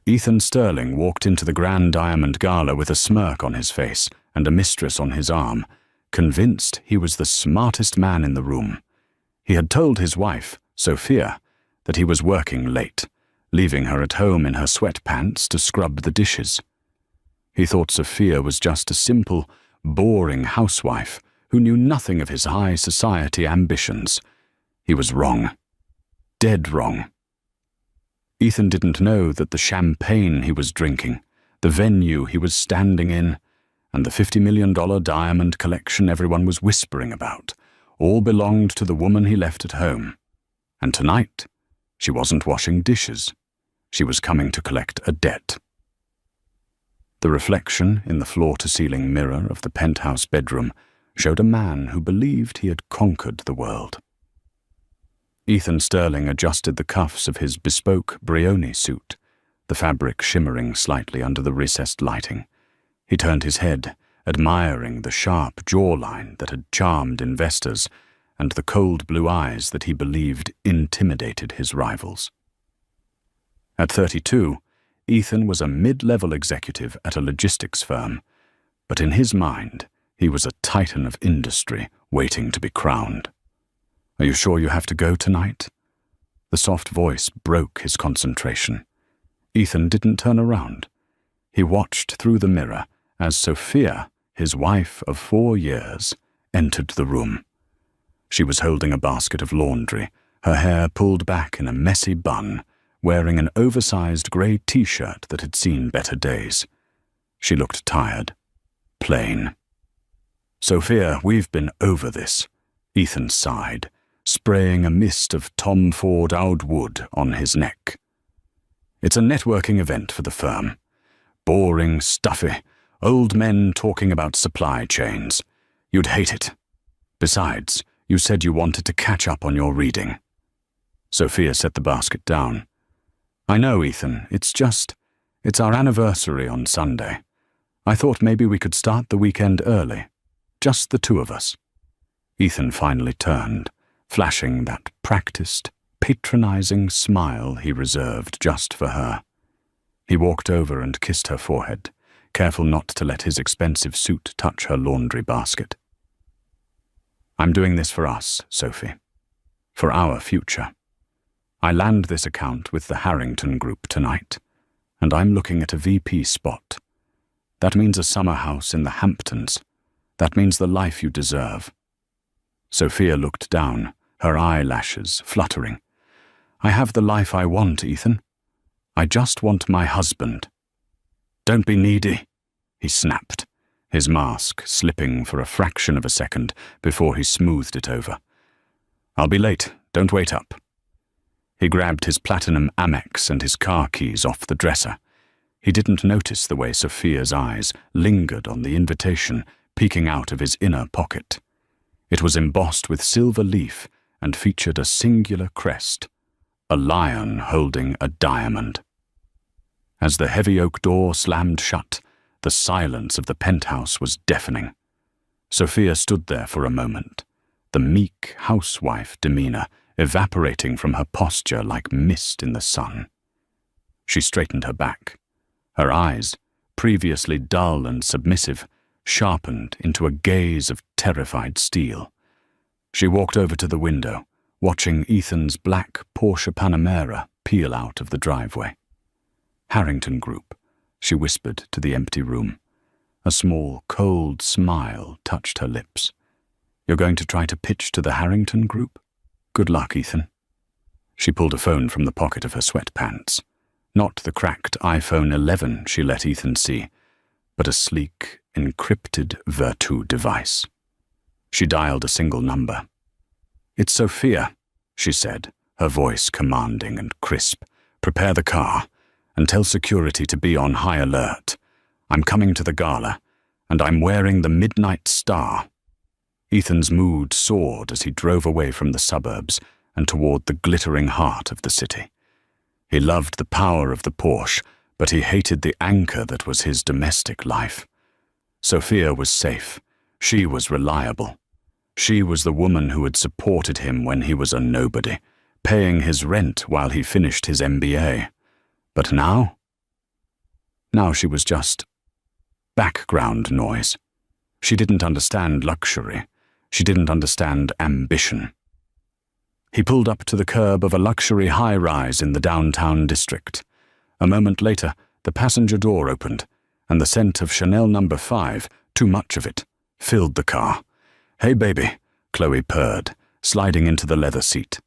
Ethan Sterling walked into the Grand Diamond Gala with a smirk on his face and a mistress on his arm, convinced he was the smartest man in the room. He had told his wife, Sophia, that he was working late, leaving her at home in her sweatpants to scrub the dishes. He thought Sophia was just a simple, boring housewife who knew nothing of his high society ambitions. He was wrong. Dead wrong. Ethan didn't know that the champagne he was drinking, the venue he was standing in, and the $50 million diamond collection everyone was whispering about all belonged to the woman he left at home. And tonight, she wasn't washing dishes. She was coming to collect a debt. The reflection in the floor-to-ceiling mirror of the penthouse bedroom showed a man who believed he had conquered the world. Ethan Sterling adjusted the cuffs of his bespoke Brioni suit, the fabric shimmering slightly under the recessed lighting. He turned his head, admiring the sharp jawline that had charmed investors and the cold blue eyes that he believed intimidated his rivals. At 32, Ethan was a mid-level executive at a logistics firm, but in his mind, he was a titan of industry waiting to be crowned. "Are you sure you have to go tonight?" The soft voice broke his concentration. Ethan didn't turn around. He watched through the mirror as Sophia, his wife of 4 years, entered the room. She was holding a basket of laundry, her hair pulled back in a messy bun, wearing an oversized grey t-shirt that had seen better days. She looked tired, plain. "Sophia, we've been over this," Ethan sighed, spraying a mist of Tom Ford Oud wood on his neck. "It's a networking event for the firm. Boring, stuffy, old men talking about supply chains. You'd hate it. Besides, you said you wanted to catch up on your reading." Sophia set the basket down. "I know, Ethan, it's our anniversary on Sunday. I thought maybe we could start the weekend early. Just the two of us." Ethan finally turned, flashing that practiced, patronizing smile he reserved just for her. He walked over and kissed her forehead, careful not to let his expensive suit touch her laundry basket. "I'm doing this for us, Sophie. For our future. I land this account with the Harrington Group tonight, and I'm looking at a VP spot. That means a summer house in the Hamptons. That means the life you deserve." Sophia looked down, her eyelashes fluttering. "I have the life I want, Ethan. I just want my husband." "Don't be needy," he snapped, his mask slipping for a fraction of a second before he smoothed it over. "I'll be late. Don't wait up." He grabbed his platinum Amex and his car keys off the dresser. He didn't notice the way Sophia's eyes lingered on the invitation peeking out of his inner pocket. It was embossed with silver leaf and featured a singular crest, a lion holding a diamond. As the heavy oak door slammed shut, the silence of the penthouse was deafening. Sophia stood there for a moment, the meek housewife demeanor evaporating from her posture like mist in the sun. She straightened her back. Her eyes, previously dull and submissive, sharpened into a gaze of terrified steel. She walked over to the window, watching Ethan's black Porsche Panamera peel out of the driveway. "Harrington Group," she whispered to the empty room. A small, cold smile touched her lips. "You're going to try to pitch to the Harrington Group? Good luck, Ethan." She pulled a phone from the pocket of her sweatpants. Not the cracked iPhone 11 she let Ethan see, but a sleek, encrypted Vertu device. She dialed a single number. "It's Sophia," she said, her voice commanding and crisp. "Prepare the car, and tell security to be on high alert. I'm coming to the gala, and I'm wearing the Midnight Star." Ethan's mood soared as he drove away from the suburbs and toward the glittering heart of the city. He loved the power of the Porsche, but he hated the anchor that was his domestic life. Sophia was safe. She was reliable. She was the woman who had supported him when he was a nobody, paying his rent while he finished his MBA. But now, Now she was just background noise. She didn't understand luxury. She didn't understand ambition. He pulled up to the curb of a luxury high-rise in the downtown district. A moment later, the passenger door opened, and the scent of Chanel No. 5, too much of it, filled the car. "Hey, baby," Chloe purred, sliding into the leather seat.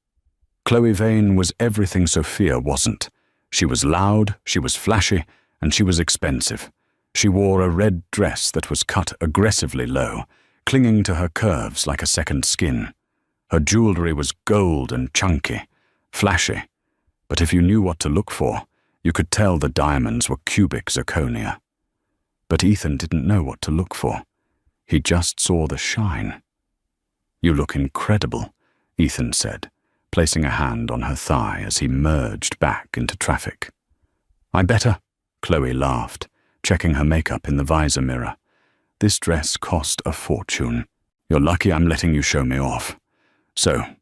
Chloe Vane was everything Sophia wasn't. She was loud, she was flashy, and she was expensive. She wore a red dress that was cut aggressively low, clinging to her curves like a second skin. Her jewelry was gold and chunky, flashy, but if you knew what to look for, you could tell the diamonds were cubic zirconia. But Ethan didn't know what to look for. He just saw the shine. "You look incredible," Ethan said, placing a hand on her thigh as he merged back into traffic. "I better," Chloe laughed, checking her makeup in the visor mirror. "This dress cost a fortune. You're lucky I'm letting you show me off. So,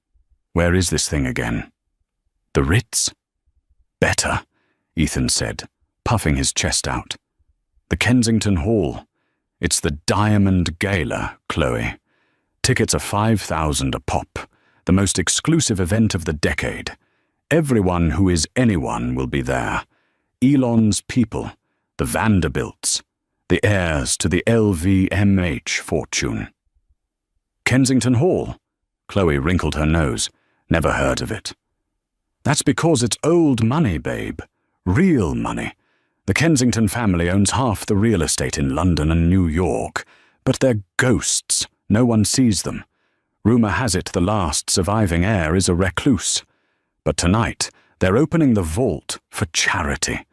where is this thing again?" "The Ritz?" "Better," Ethan said, puffing his chest out. "The Kensington Hall. It's the Diamond Gala, Chloe. Tickets are $5,000 a pop, the most exclusive event of the decade. Everyone who is anyone will be there. Elon's people, the Vanderbilts, the heirs to the LVMH fortune." "Kensington Hall?" Chloe wrinkled her nose. "Never heard of it." "That's because it's old money, babe. Real money. The Kensington family owns half the real estate in London and New York, but they're ghosts. No one sees them. Rumor has it the last surviving heir is a recluse. But tonight, they're opening the vault for charity."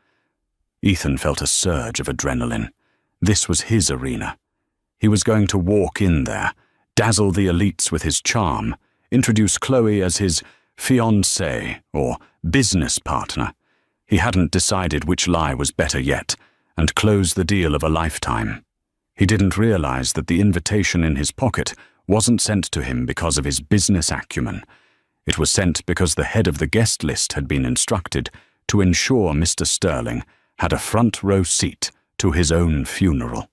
Ethan felt a surge of adrenaline. This was his arena. He was going to walk in there, dazzle the elites with his charm, introduce Chloe as his fiancée or business partner. He hadn't decided which lie was better yet, and close the deal of a lifetime. He didn't realize that the invitation in his pocket wasn't sent to him because of his business acumen. It was sent because the head of the guest list had been instructed to ensure Mr. Sterling had a front row seat to his own funeral.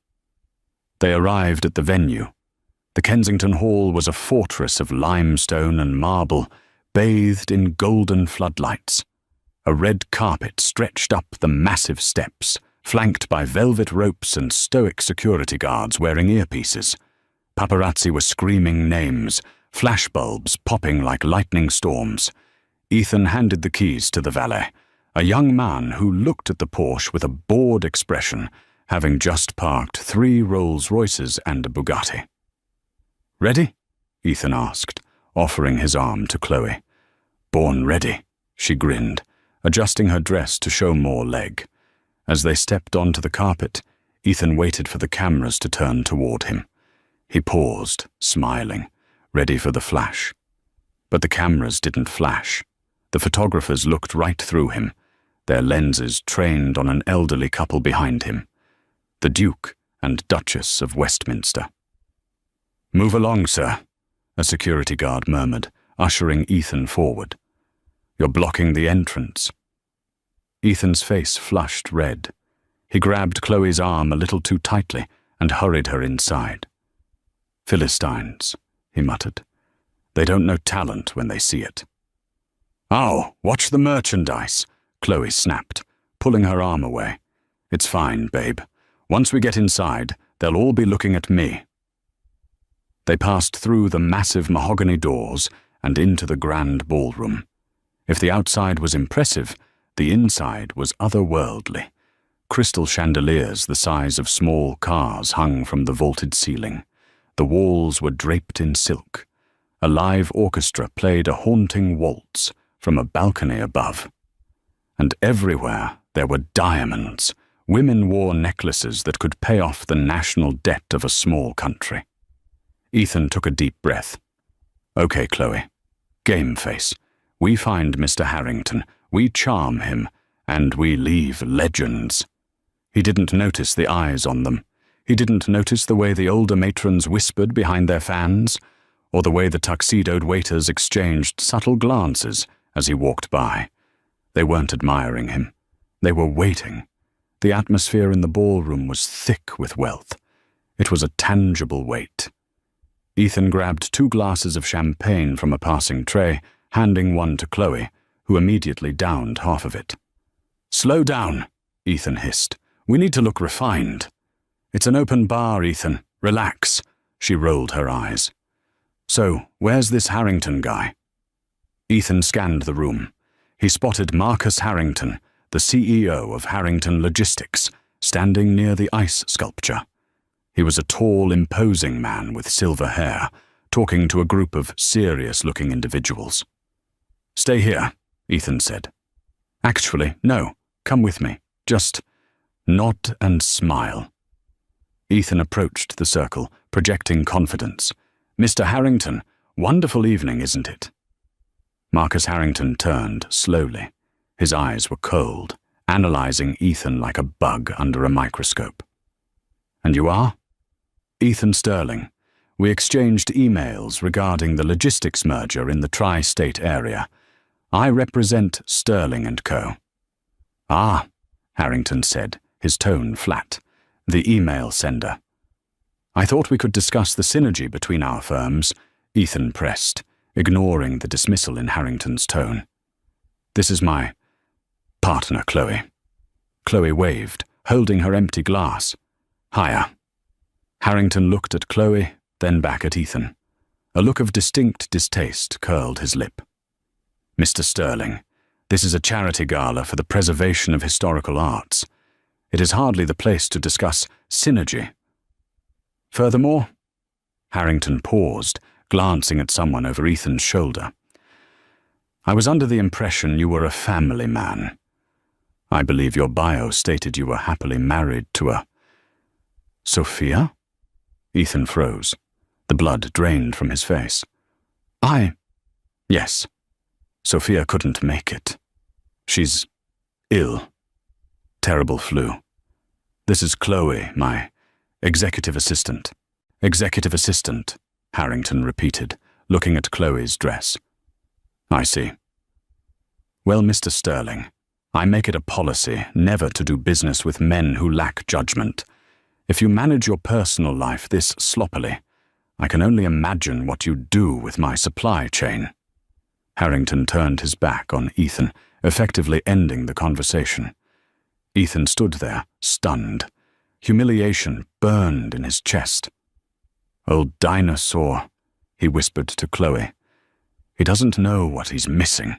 They arrived at the venue. The Kensington Hall was a fortress of limestone and marble, bathed in golden floodlights. A red carpet stretched up the massive steps, flanked by velvet ropes and stoic security guards wearing earpieces. Paparazzi were screaming names, flashbulbs popping like lightning storms. Ethan handed the keys to the valet, a young man who looked at the Porsche with a bored expression, having just parked 3 Rolls-Royces and a Bugatti. "Ready?" Ethan asked, offering his arm to Chloe. "Born ready," she grinned, adjusting her dress to show more leg. As they stepped onto the carpet, Ethan waited for the cameras to turn toward him. He paused, smiling, ready for the flash. But the cameras didn't flash. The photographers looked right through him, their lenses trained on an elderly couple behind him, the Duke and Duchess of Westminster. "Move along, sir," a security guard murmured, ushering Ethan forward. "You're blocking the entrance." Ethan's face flushed red. He grabbed Chloe's arm a little too tightly and hurried her inside. "Philistines," he muttered. "They don't know talent when they see it." "Oh, watch the merchandise," Chloe snapped, pulling her arm away. "It's fine, babe. Once we get inside, they'll all be looking at me." They passed through the massive mahogany doors and into the grand ballroom. If the outside was impressive, the inside was otherworldly. Crystal chandeliers the size of small cars hung from the vaulted ceiling. The walls were draped in silk. A live orchestra played a haunting waltz from a balcony above. And everywhere there were diamonds. Women wore necklaces that could pay off the national debt of a small country. Ethan took a deep breath. "Okay, Chloe. Game face. We find Mr. Harrington, we charm him, and we leave legends." He didn't notice the eyes on them. He didn't notice the way the older matrons whispered behind their fans, or the way the tuxedoed waiters exchanged subtle glances as he walked by. They weren't admiring him. They were waiting. The atmosphere in the ballroom was thick with wealth. It was a tangible weight. Ethan grabbed 2 glasses of champagne from a passing tray, handing one to Chloe, who immediately downed half of it. "Slow down," Ethan hissed. "We need to look refined." "It's an open bar, Ethan. Relax." She rolled her eyes. "So, where's this Harrington guy?" Ethan scanned the room. He spotted Marcus Harrington, the CEO of Harrington Logistics, standing near the ice sculpture. He was a tall, imposing man with silver hair, talking to a group of serious-looking individuals. "Stay here," Ethan said. "Actually, no. Come with me. Just nod and smile." Ethan approached the circle, projecting confidence. "Mr. Harrington, wonderful evening, isn't it?" Marcus Harrington turned slowly. His eyes were cold, analyzing Ethan like a bug under a microscope. "And you are?" "Ethan Sterling. We exchanged emails regarding the logistics merger in the tri-state area. I represent Sterling & Co." "Ah," Harrington said, his tone flat. "The email sender." "I thought we could discuss the synergy between our firms," Ethan pressed, ignoring the dismissal in Harrington's tone. "This is my partner, Chloe." Chloe waved, holding her empty glass. "Hiya." Harrington looked at Chloe, then back at Ethan. A look of distinct distaste curled his lip. "Mr. Sterling, this is a charity gala for the preservation of historical arts. It is hardly the place to discuss synergy. Furthermore," Harrington paused, glancing at someone over Ethan's shoulder, "I was under the impression you were a family man. I believe your bio stated you were happily married to a—" "Sophia?" Ethan froze. The blood drained from his face. "Yes. Sophia couldn't make it. She's ill. Terrible flu. This is Chloe, my executive assistant." "Executive assistant," Harrington repeated, looking at Chloe's dress. "I see. Well, Mr. Sterling, I make it a policy never to do business with men who lack judgment. If you manage your personal life this sloppily, I can only imagine what you do with my supply chain." Harrington turned his back on Ethan, effectively ending the conversation. Ethan stood there, stunned. Humiliation burned in his chest. "Old dinosaur," he whispered to Chloe. "He doesn't know what he's missing."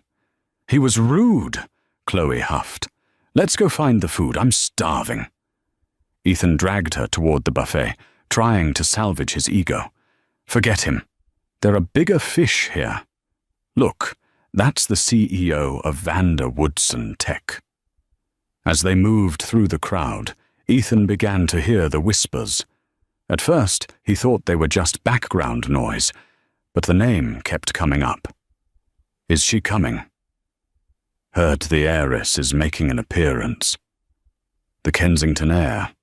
"He was rude," Chloe huffed. "Let's go find the food. I'm starving." Ethan dragged her toward the buffet, trying to salvage his ego. "Forget him. There are bigger fish here. Look, that's the CEO of Vander Woodson Tech." As they moved through the crowd, Ethan began to hear the whispers. At first, he thought they were just background noise, but the name kept coming up. "Is she coming?" "Heard the heiress is making an appearance." The Kensington heir,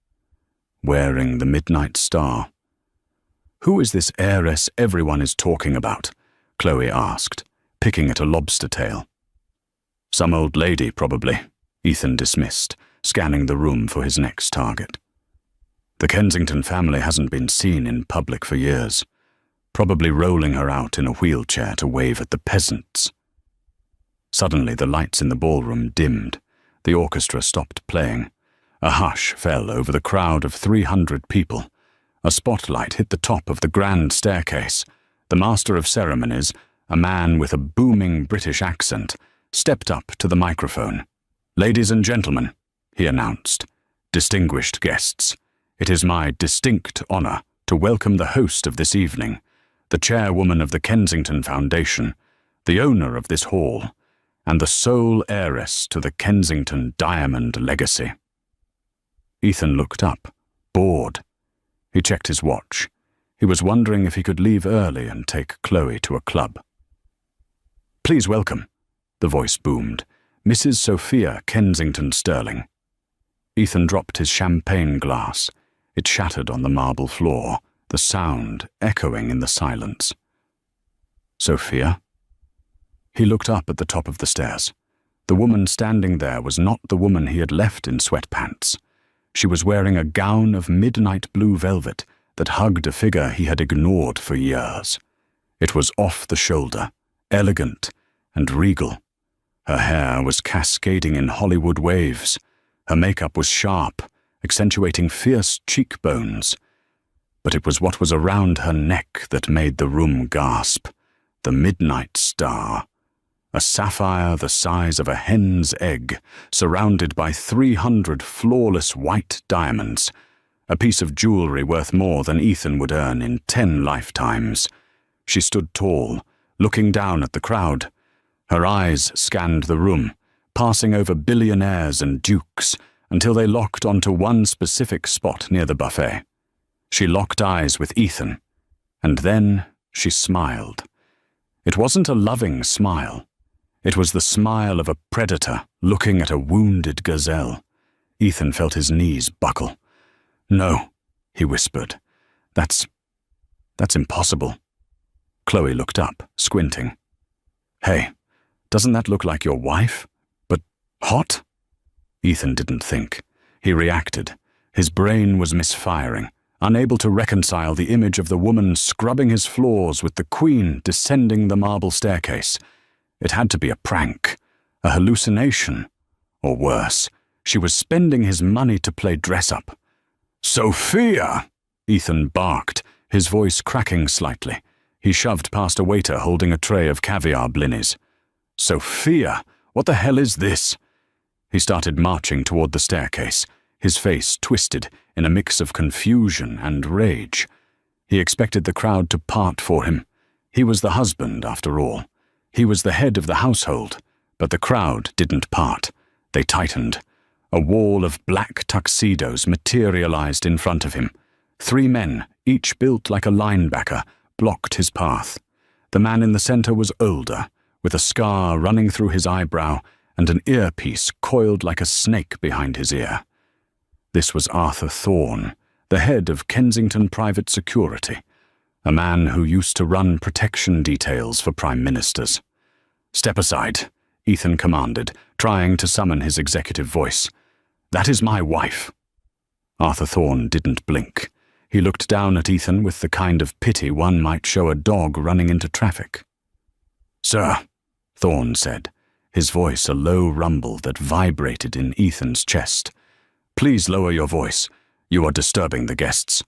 wearing the midnight star. "Who is this heiress everyone is talking about?" Chloe asked, picking at a lobster tail. "Some old lady, probably," Ethan dismissed, scanning the room for his next target. "The Kensington family hasn't been seen in public for years, probably rolling her out in a wheelchair to wave at the peasants." Suddenly the lights in the ballroom dimmed. The orchestra stopped playing. A hush fell over the crowd of 300 people. A spotlight hit the top of the grand staircase. The master of ceremonies, a man with a booming British accent, stepped up to the microphone. "Ladies and gentlemen," he announced, "distinguished guests, it is my distinct honor to welcome the host of this evening, the chairwoman of the Kensington Foundation, the owner of this hall, and the sole heiress to the Kensington Diamond legacy." Ethan looked up, bored. He checked his watch. He was wondering if he could leave early and take Chloe to a club. "Please welcome," the voice boomed, "Mrs. Sophia Kensington Sterling." Ethan dropped his champagne glass. It shattered on the marble floor, the sound echoing in the silence. "Sophia?" He looked up at the top of the stairs. The woman standing there was not the woman he had left in sweatpants. She was wearing a gown of midnight blue velvet that hugged a figure he had ignored for years. It was off the shoulder, elegant and regal. Her hair was cascading in Hollywood waves. Her makeup was sharp, accentuating fierce cheekbones. But it was what was around her neck that made the room gasp. The midnight star. A sapphire the size of a hen's egg, surrounded by 300 flawless white diamonds. A piece of jewelry worth more than Ethan would earn in 10 lifetimes. She stood tall, looking down at the crowd. Her eyes scanned the room, passing over billionaires and dukes, until they locked onto one specific spot near the buffet. She locked eyes with Ethan, and then she smiled. It wasn't a loving smile. It was the smile of a predator looking at a wounded gazelle. Ethan felt his knees buckle. "No," he whispered. That's impossible." Chloe looked up, squinting. "Hey, doesn't that look like your wife? But hot?" Ethan didn't think. He reacted. His brain was misfiring, unable to reconcile the image of the woman scrubbing his floors with the queen descending the marble staircase. It had to be a prank, a hallucination. Or worse, she was spending his money to play dress-up. "Sophia!" Ethan barked, his voice cracking slightly. He shoved past a waiter holding a tray of caviar blinis. "Sophia, what the hell is this?" He started marching toward the staircase, his face twisted in a mix of confusion and rage. He expected the crowd to part for him. He was the husband, after all. He was the head of the household, but the crowd didn't part. They tightened. A wall of black tuxedos materialized in front of him. 3 men, each built like a linebacker, blocked his path. The man in the center was older, with a scar running through his eyebrow and an earpiece coiled like a snake behind his ear. This was Arthur Thorne, the head of Kensington Private Security, a man who used to run protection details for prime ministers. "Step aside," Ethan commanded, trying to summon his executive voice. "That is my wife." Arthur Thorne didn't blink. He looked down at Ethan with the kind of pity one might show a dog running into traffic. "Sir," Thorne said, his voice a low rumble that vibrated in Ethan's chest. "Please lower your voice. You are disturbing the guests."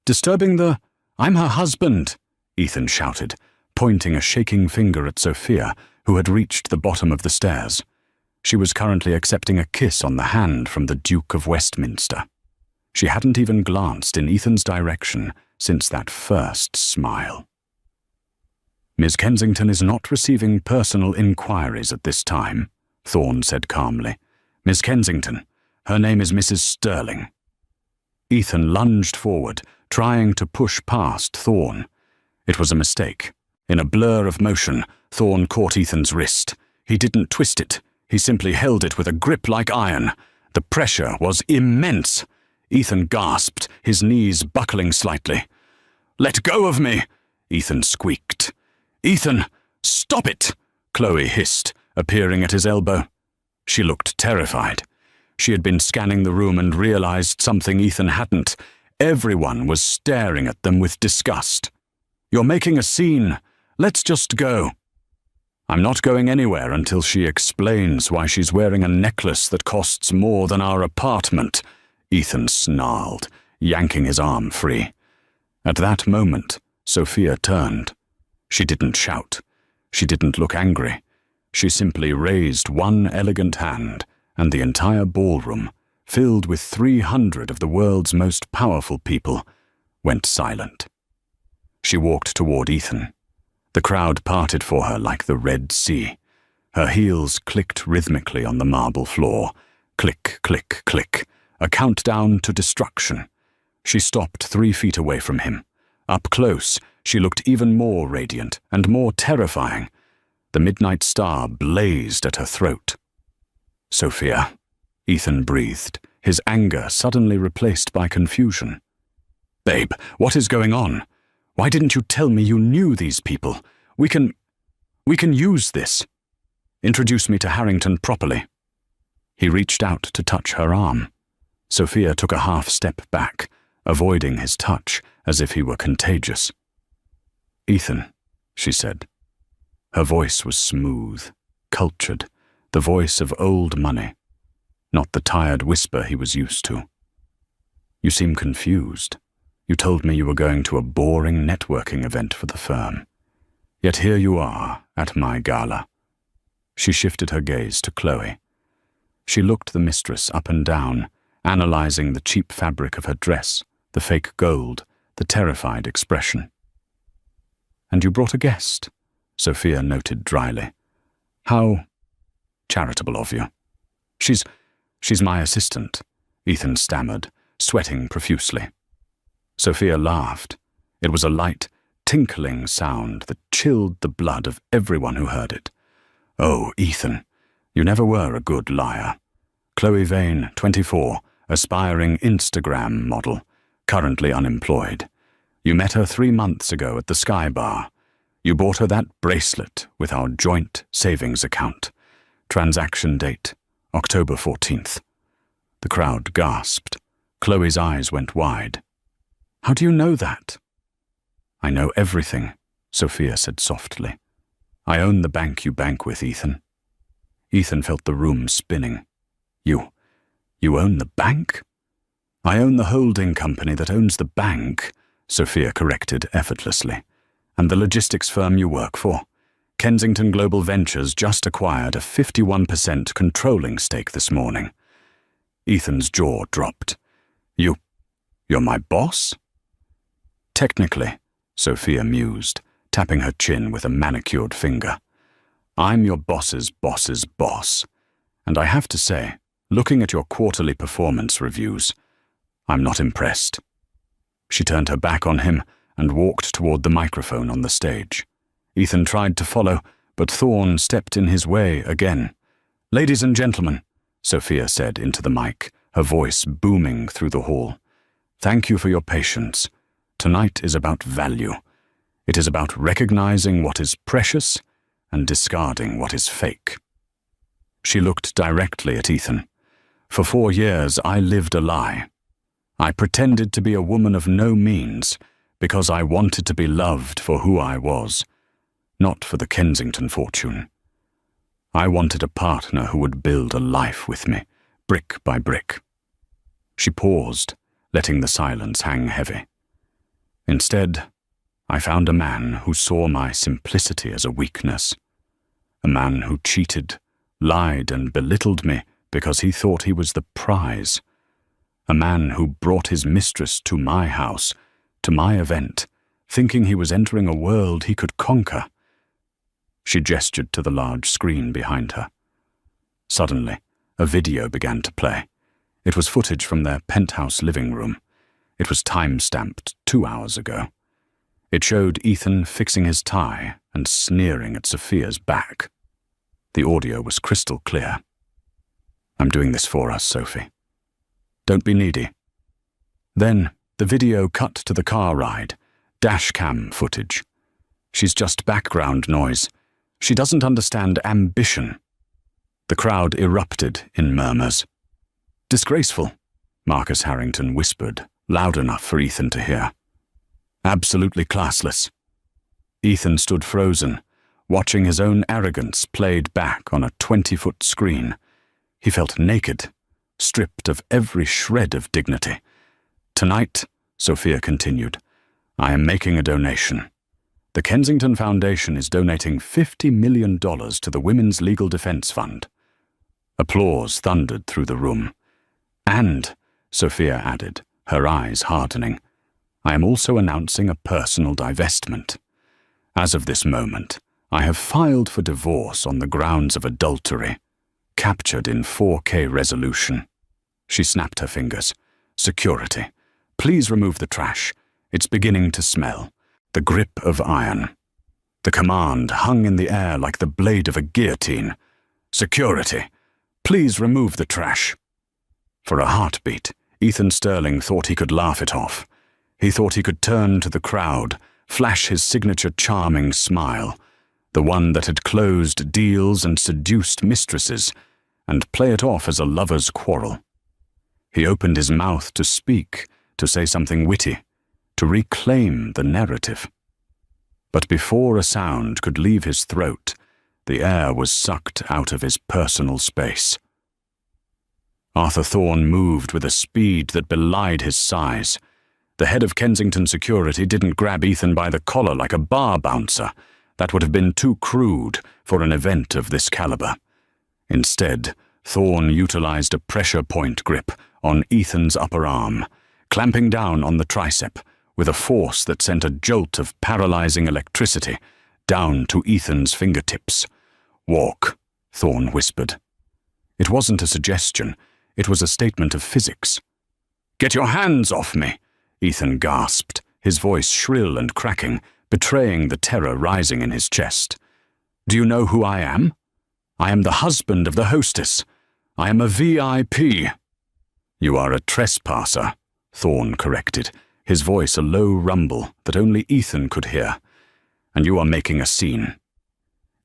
"Disturbing the— I'm her husband," Ethan shouted, pointing a shaking finger at Sophia, who had reached the bottom of the stairs. She was currently accepting a kiss on the hand from the Duke of Westminster. She hadn't even glanced in Ethan's direction since that first smile. "Miss Kensington is not receiving personal inquiries at this time," Thorne said calmly. "Miss Kensington, her name is Mrs. Sterling." Ethan lunged forward, trying to push past Thorne. It was a mistake. In a blur of motion, Thorne caught Ethan's wrist. He didn't twist it. He simply held it with a grip like iron. The pressure was immense. Ethan gasped, his knees buckling slightly. "Let go of me!" Ethan squeaked. "Ethan, stop it!" Chloe hissed, appearing at his elbow. She looked terrified. She had been scanning the room and realized something Ethan hadn't. Everyone was staring at them with disgust. "You're making a scene. Let's just go." "I'm not going anywhere until she explains why she's wearing a necklace that costs more than our apartment," Ethan snarled, yanking his arm free. At that moment, Sophia turned. She didn't shout. She didn't look angry. She simply raised one elegant hand, and the entire ballroom, filled with 300 of the world's most powerful people, went silent. She walked toward Ethan. The crowd parted for her like the Red Sea. Her heels clicked rhythmically on the marble floor. Click, click, click. A countdown to destruction. She stopped 3 feet away from him. Up close, she looked even more radiant and more terrifying. The midnight star blazed at her throat. "Sophia," Ethan breathed, his anger suddenly replaced by confusion. "Babe, what is going on? Why didn't you tell me you knew these people? We can use this. Introduce me to Harrington properly." He reached out to touch her arm. Sophia took a half step back, avoiding his touch as if he were contagious. "Ethan," she said. Her voice was smooth, cultured, the voice of old money, not the tired whisper he was used to. "You seem confused. You told me you were going to a boring networking event for the firm. Yet here you are, at my gala." She shifted her gaze to Chloe. She looked the mistress up and down, analyzing the cheap fabric of her dress, the fake gold, the terrified expression. "And you brought a guest," Sophia noted dryly. "How charitable of you." She's my assistant," Ethan stammered, sweating profusely. Sophia laughed. It was a light, tinkling sound that chilled the blood of everyone who heard it. "Oh, Ethan, you never were a good liar. Chloe Vane, 24, aspiring Instagram model, currently unemployed. You met her 3 months ago at the Sky Bar. You bought her that bracelet with our joint savings account. Transaction date, October 14th. The crowd gasped. Chloe's eyes went wide. "How do you know that?" "I know everything," Sophia said softly. "I own the bank you bank with, Ethan." Ethan felt the room spinning. You own the bank?" "I own the holding company that owns the bank," Sophia corrected effortlessly. "And the logistics firm you work for. Kensington Global Ventures just acquired a 51% controlling stake this morning." Ethan's jaw dropped. You're my boss?" "Technically," Sophia mused, tapping her chin with a manicured finger. "I'm your boss's boss's boss. And I have to say, looking at your quarterly performance reviews, I'm not impressed." She turned her back on him and walked toward the microphone on the stage. Ethan tried to follow, but Thorne stepped in his way again. "Ladies and gentlemen," Sophia said into the mic, her voice booming through the hall. "Thank you for your patience. Tonight is about value. It is about recognizing what is precious and discarding what is fake." She looked directly at Ethan. "For 4 years, I lived a lie. I pretended to be a woman of no means because I wanted to be loved for who I was, not for the Kensington fortune. I wanted a partner who would build a life with me, brick by brick." She paused, letting the silence hang heavy. "Instead, I found a man who saw my simplicity as a weakness. A man who cheated, lied, and belittled me because he thought he was the prize. A man who brought his mistress to my house, to my event, thinking he was entering a world he could conquer." She gestured to the large screen behind her. Suddenly, a video began to play. It was footage from their penthouse living room. It was time-stamped 2 hours ago. It showed Ethan fixing his tie and sneering at Sophia's back. The audio was crystal clear. "I'm doing this for us, Sophie. Don't be needy." Then the video cut to the car ride, dashcam footage. "She's just background noise. She doesn't understand ambition." The crowd erupted in murmurs. "Disgraceful," Marcus Harrington whispered, loud enough for Ethan to hear. "Absolutely classless." Ethan stood frozen, watching his own arrogance played back on a 20-foot screen. He felt naked, stripped of every shred of dignity. "Tonight," Sophia continued, "I am making a donation. The Kensington Foundation is donating $50 million to the Women's Legal Defense Fund." Applause thundered through the room. "And," Sophia added, her eyes hardening, "I am also announcing a personal divestment. As of this moment, I have filed for divorce on the grounds of adultery, captured in 4K resolution." She snapped her fingers. "Security, please remove the trash. It's beginning to smell. The grip of iron." The command hung in the air like the blade of a guillotine. "Security, please remove the trash." For a heartbeat, Ethan Sterling thought he could laugh it off. He thought he could turn to the crowd, flash his signature charming smile, the one that had closed deals and seduced mistresses, and play it off as a lover's quarrel. He opened his mouth to speak, to say something witty, to reclaim the narrative. But before a sound could leave his throat, the air was sucked out of his personal space. Arthur Thorne moved with a speed that belied his size. The head of Kensington Security didn't grab Ethan by the collar like a bar bouncer. That would have been too crude for an event of this caliber. Instead, Thorne utilized a pressure point grip on Ethan's upper arm, clamping down on the tricep with a force that sent a jolt of paralyzing electricity down to Ethan's fingertips. "Walk," Thorne whispered. It wasn't a suggestion, it was a statement of physics. "Get your hands off me," Ethan gasped, his voice shrill and cracking, betraying the terror rising in his chest. "Do you know who I am? I am the husband of the hostess. I am a VIP. "You are a trespasser," Thorne corrected, his voice a low rumble that only Ethan could hear. "And you are making a scene."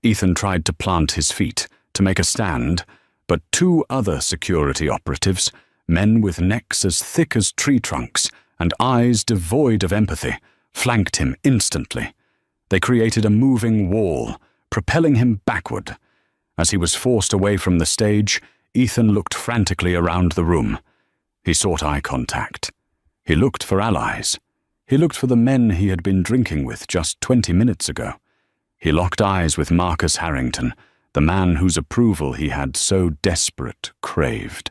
Ethan tried to plant his feet, to make a stand, but two other security operatives, men with necks as thick as tree trunks and eyes devoid of empathy, flanked him instantly. They created a moving wall, propelling him backward. As he was forced away from the stage, Ethan looked frantically around the room. He sought eye contact. He looked for allies. He looked for the men he had been drinking with just 20 minutes ago. He locked eyes with Marcus Harrington, the man whose approval he had so desperate craved.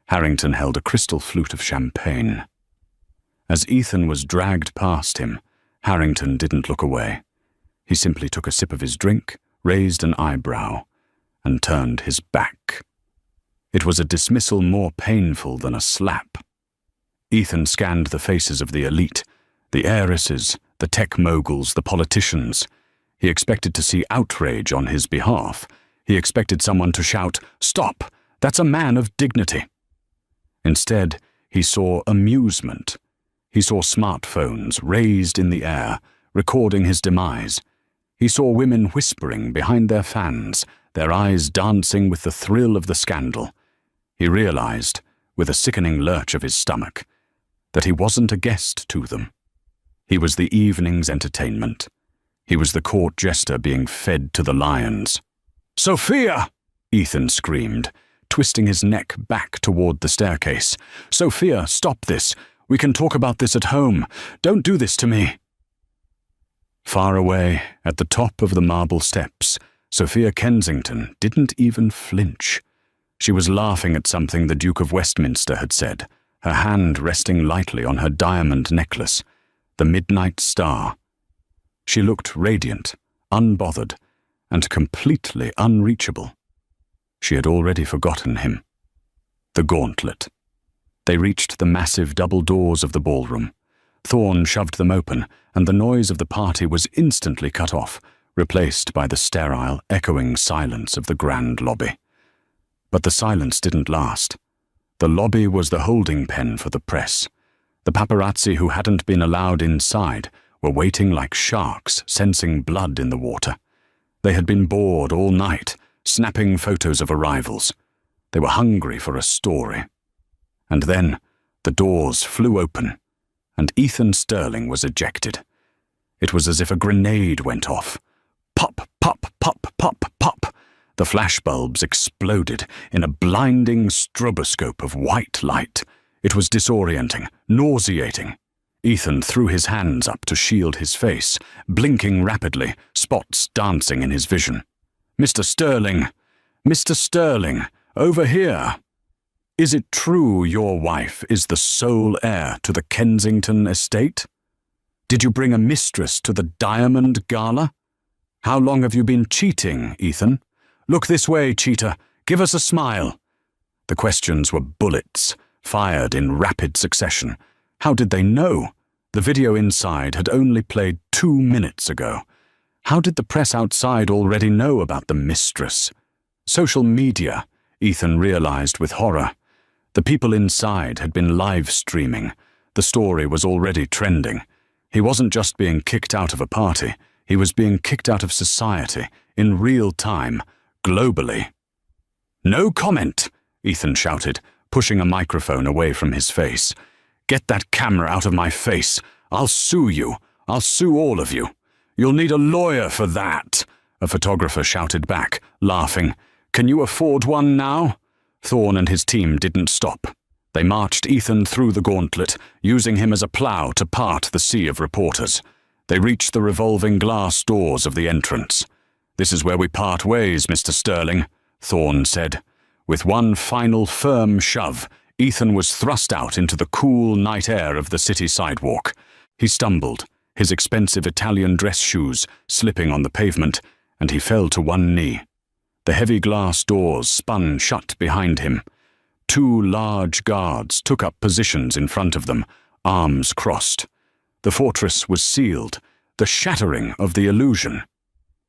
Harrington held a crystal flute of champagne. As Ethan was dragged past him, Harrington didn't look away. He simply took a sip of his drink, raised an eyebrow, and turned his back. It was a dismissal more painful than a slap. Ethan scanned the faces of the elite, the heiresses, the tech moguls, the politicians. He expected to see outrage on his behalf. He expected someone to shout, "Stop! That's a man of dignity." Instead, he saw amusement. He saw smartphones raised in the air, recording his demise. He saw women whispering behind their fans, their eyes dancing with the thrill of the scandal. He realized, with a sickening lurch of his stomach, that he wasn't a guest to them. He was the evening's entertainment. He was the court jester being fed to the lions. "Sophia!" Ethan screamed, twisting his neck back toward the staircase. "Sophia, stop this. We can talk about this at home. Don't do this to me." Far away, at the top of the marble steps, Sophia Kensington didn't even flinch. She was laughing at something the Duke of Westminster had said, her hand resting lightly on her diamond necklace, the midnight star. She looked radiant, unbothered, and completely unreachable. She had already forgotten him. The gauntlet. They reached the massive double doors of the ballroom. Thorne shoved them open, and the noise of the party was instantly cut off, replaced by the sterile, echoing silence of the grand lobby. But the silence didn't last. The lobby was the holding pen for the press. The paparazzi who hadn't been allowed inside were waiting like sharks, sensing blood in the water. They had been bored all night, snapping photos of arrivals. They were hungry for a story. And then the doors flew open, and Ethan Sterling was ejected. It was as if a grenade went off. Pop, pop, pop, pop, pop. The flashbulbs exploded in a blinding stroboscope of white light. It was disorienting, nauseating. Ethan threw his hands up to shield his face, blinking rapidly, spots dancing in his vision. "Mr. Sterling! Mr. Sterling! Over here! Is it true your wife is the sole heir to the Kensington estate? Did you bring a mistress to the Diamond Gala? How long have you been cheating, Ethan? Look this way, cheater. Give us a smile." The questions were bullets, fired in rapid succession. How did they know? The video inside had only played 2 minutes ago. How did the press outside already know about the mistress? Social media, Ethan realized with horror. The people inside had been live streaming. The story was already trending. He wasn't just being kicked out of a party. He was being kicked out of society, in real time, globally. "No comment," Ethan shouted, pushing a microphone away from his face. "Get that camera out of my face. I'll sue you. I'll sue all of you. You'll need a lawyer for that," a photographer shouted back, laughing. "Can you afford one now?" Thorne and his team didn't stop. They marched Ethan through the gauntlet, using him as a plough to part the sea of reporters. They reached the revolving glass doors of the entrance. "This is where we part ways, Mr. Sterling," Thorne said. With one final firm shove, Ethan was thrust out into the cool night air of the city sidewalk. He stumbled, his expensive Italian dress shoes slipping on the pavement, and he fell to one knee. The heavy glass doors spun shut behind him. Two large guards took up positions in front of them, arms crossed. The fortress was sealed, the shattering of the illusion.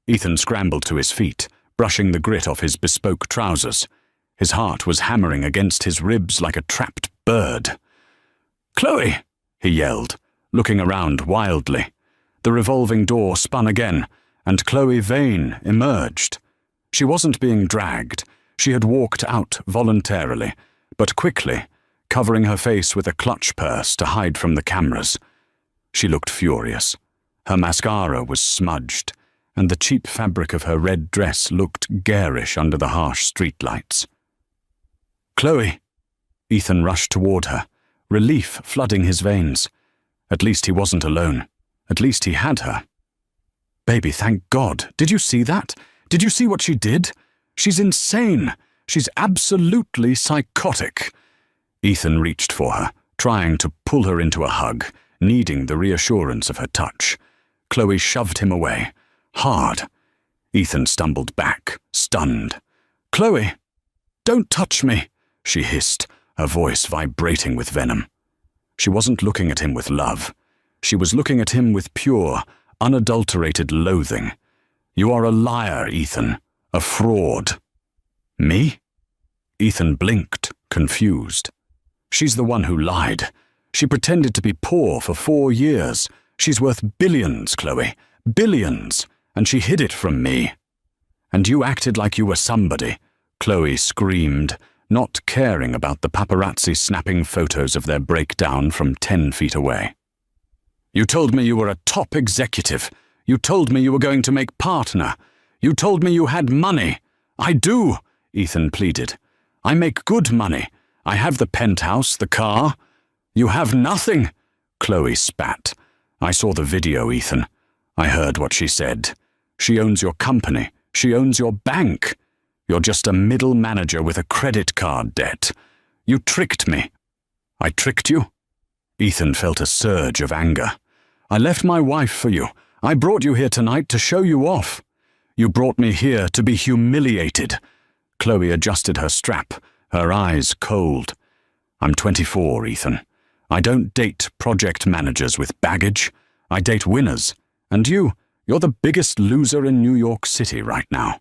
Ethan scrambled to his feet, brushing the grit off his bespoke trousers. His heart was hammering against his ribs like a trapped bird. "Chloe!" he yelled, looking around wildly. The revolving door spun again, and Chloe Vane emerged. She wasn't being dragged. She had walked out voluntarily, but quickly, covering her face with a clutch purse to hide from the cameras. She looked furious. Her mascara was smudged, and the cheap fabric of her red dress looked garish under the harsh streetlights. "Chloe!" Ethan rushed toward her, relief flooding his veins. At least he wasn't alone. At least he had her. "Baby, thank God. Did you see that? Did you see what she did? She's insane. She's absolutely psychotic." Ethan reached for her, trying to pull her into a hug, needing the reassurance of her touch. Chloe shoved him away, hard. Ethan stumbled back, stunned. "Chloe! Don't touch me!" she hissed, her voice vibrating with venom. She wasn't looking at him with love. She was looking at him with pure, unadulterated loathing. "You are a liar, Ethan. A fraud." "Me?" Ethan blinked, confused. "She's the one who lied. She pretended to be poor for 4 years. She's worth billions, Chloe. Billions. And she hid it from me." "And you acted like you were somebody," Chloe screamed, not caring about the paparazzi snapping photos of their breakdown from 10 feet away. "You told me you were a top executive. You told me you were going to make partner. You told me you had money." "I do," Ethan pleaded. "I make good money. I have the penthouse, the car." "You have nothing," Chloe spat. "I saw the video, Ethan. I heard what she said. She owns your company. She owns your bank. You're just a middle manager with a credit card debt. You tricked me." "I tricked you?" Ethan felt a surge of anger. "I left my wife for you. I brought you here tonight to show you off. You brought me here to be humiliated." Chloe adjusted her strap, her eyes cold. "I'm 24, Ethan. I don't date project managers with baggage. I date winners. And you're the biggest loser in New York City right now."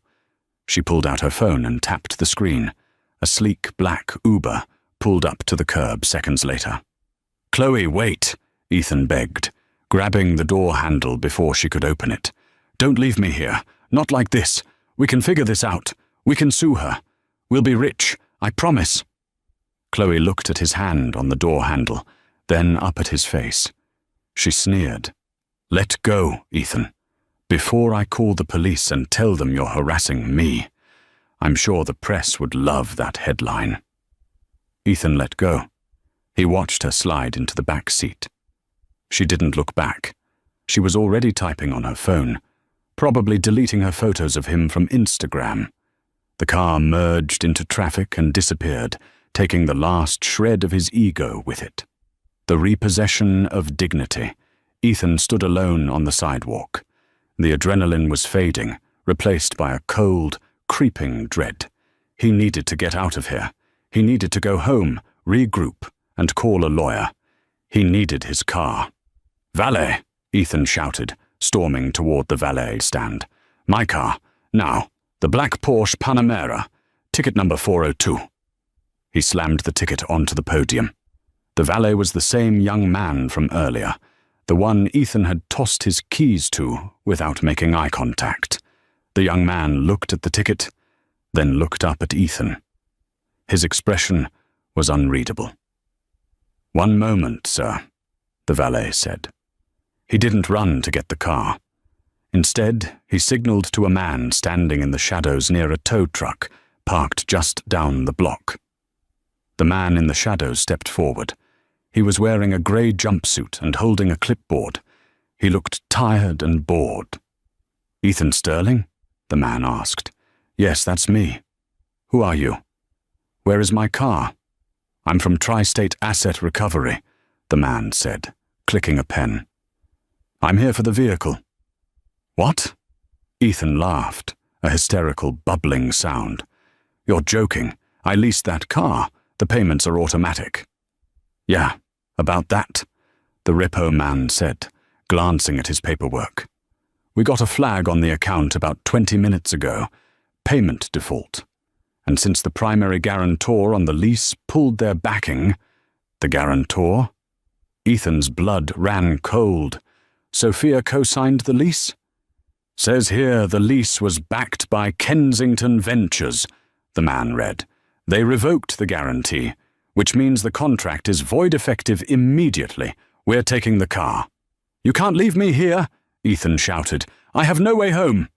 She pulled out her phone and tapped the screen. A sleek black Uber pulled up to the curb seconds later. "Chloe, wait," Ethan begged, grabbing the door handle before she could open it. "Don't leave me here. Not like this. We can figure this out. We can sue her. We'll be rich. I promise." Chloe looked at his hand on the door handle, then up at his face. She sneered. "Let go, Ethan. Before I call the police and tell them you're harassing me. I'm sure the press would love that headline." Ethan let go. He watched her slide into the back seat. She didn't look back. She was already typing on her phone, probably deleting her photos of him from Instagram. The car merged into traffic and disappeared, taking the last shred of his ego with it. The repossession of dignity. Ethan stood alone on the sidewalk. The adrenaline was fading, replaced by a cold, creeping dread. He needed to get out of here. He needed to go home, regroup, and call a lawyer. He needed his car. "Valet!" Ethan shouted, storming toward the valet stand. "My car. Now. The black Porsche Panamera. Ticket number 402. He slammed the ticket onto the podium. The valet was the same young man from earlier, the one Ethan had tossed his keys to without making eye contact. The young man looked at the ticket, then looked up at Ethan. His expression was unreadable. "One moment, sir," the valet said. He didn't run to get the car. Instead, he signaled to a man standing in the shadows near a tow truck parked just down the block. The man in the shadows stepped forward. He was wearing a grey jumpsuit and holding a clipboard. He looked tired and bored. "Ethan Sterling?" the man asked. "Yes, that's me. Who are you?" "Where is my car?" "I'm from Tri-State Asset Recovery," the man said, clicking a pen. "I'm here for the vehicle." "What?" Ethan laughed, a hysterical, bubbling sound. "You're joking. I leased that car. The payments are automatic." "Yeah, about that," the repo man said, glancing at his paperwork. "We got a flag on the account about 20 minutes ago. Payment default. And since the primary guarantor on the lease pulled their backing..." "The guarantor?" Ethan's blood ran cold. "Sophia co-signed the lease?" "Says here the lease was backed by Kensington Ventures," the man read. "They revoked the guarantee, which means the contract is void effective immediately. We're taking the car." "You can't leave me here," Ethan shouted. "I have no way home."